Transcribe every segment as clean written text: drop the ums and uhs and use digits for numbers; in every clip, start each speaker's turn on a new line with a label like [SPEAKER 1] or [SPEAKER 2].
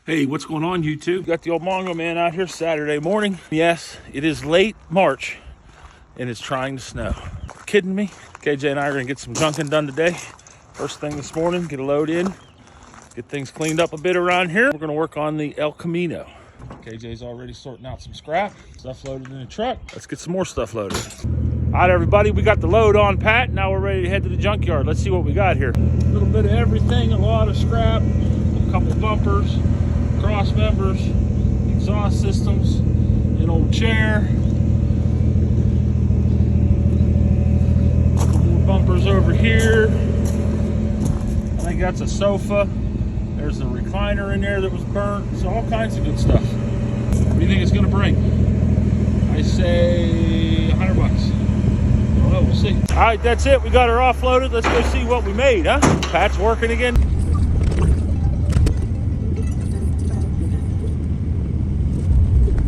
[SPEAKER 1] Hey, what's going on, YouTube? Got the old Mongo Man out here Saturday morning. Yes, it is late March and it's trying to snow. Kidding me? KJ and I are gonna get some junking done today. First thing this morning, get a load in, get things cleaned up a bit around here. We're gonna work on the El Camino. KJ's already sorting out some scrap, stuff loaded in the truck. Let's get some more stuff loaded. All right, everybody, we got the load on pat. Now we're ready to head to the junkyard. Let's see what we got here. A little bit of everything, a lot of scrap, a couple bumpers, cross members, exhaust systems, an old chair, a couple more bumpers over here. I think that's a sofa. There's a recliner in there that was burnt. So all kinds of good stuff. What do you think it's gonna bring? I say 100 bucks. Well, we'll see. All right, that's it. We got her offloaded. Let's go see what we made, huh? Pat's working again.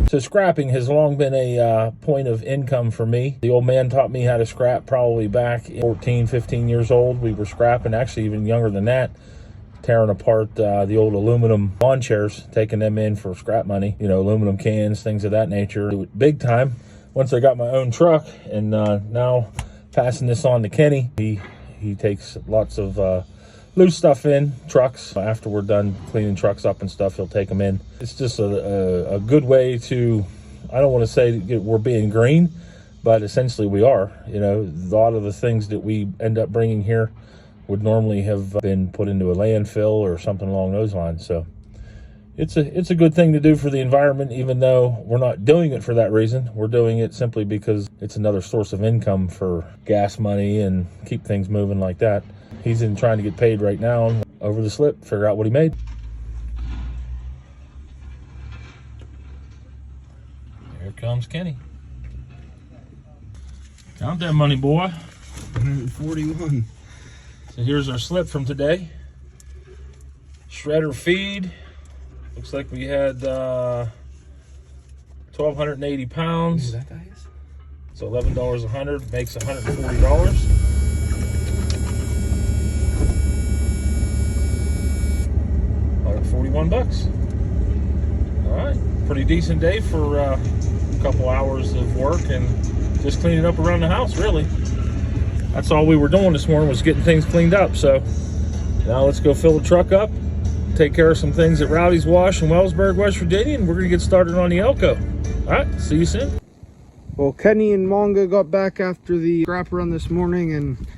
[SPEAKER 1] So scrapping has long been a point of income for me. The old man taught me how to scrap probably back 14, 15 years old. We were scrapping, actually even younger than that, tearing apart the old aluminum lawn chairs, taking them in for scrap money, you know, aluminum cans, things of that nature. Big time once I got my own truck, and now passing this on to Kenny. He takes lots of loose stuff in trucks. After we're done cleaning trucks up and stuff, he'll take them in. It's just a good way to, I don't want to say we're being green, but essentially we are. You know, a lot of the things that we end up bringing here would normally have been put into a landfill or something along those lines. So it's a good thing to do for the environment, even though we're not doing it for that reason. We're doing it simply because it's another source of income for gas money and keep things moving like that. He's in trying to get paid right now over the slip, figure out what he made. Here comes Kenny. Count that money, boy.
[SPEAKER 2] 141.
[SPEAKER 1] So here's our slip from today. Shredder feed. Looks like we had 1,280 pounds.
[SPEAKER 2] That guy is?
[SPEAKER 1] So $11 a hundred makes $140. 41 bucks. All right, pretty decent day for a couple hours of work and just cleaning up around the house, really. That's all we were doing this morning, was getting things cleaned up. So now let's go fill the truck up, take care of some things at Rowdy's Wash in Wellsburg, West Virginia, and we're gonna get started on the Elko. All right, see you soon.
[SPEAKER 2] Well, Kenny and Mongo got back after the scrap run this morning, and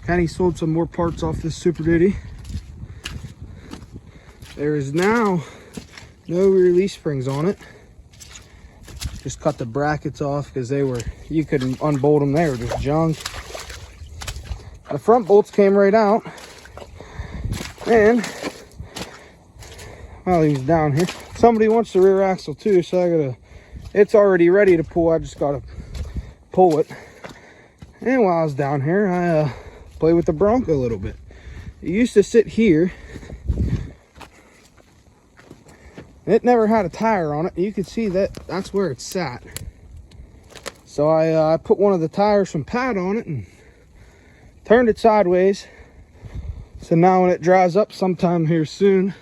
[SPEAKER 2] Kenny sold some more parts off this Super Duty. There is now no release springs on it. Just cut the brackets off because you couldn't unbolt them, they were just junk. The front bolts came right out. And while he was down here, somebody wants the rear axle too, so it's already ready to pull. I just gotta pull it. And while I was down here, I played with the Bronco a little bit. It used to sit here. It never had a tire on it. You can see that's where it sat. So I put one of the tires from Pat on it and turned it sideways. So now when it dries up sometime here soon,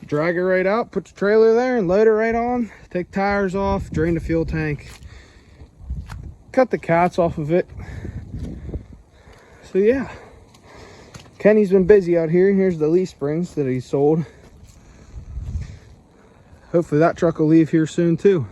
[SPEAKER 2] drag it right out, put the trailer there and load it right on, take tires off, drain the fuel tank, cut the cats off of it. So yeah, Kenny's been busy out here. Here's the leaf springs that he sold. Hopefully that truck will leave here soon too.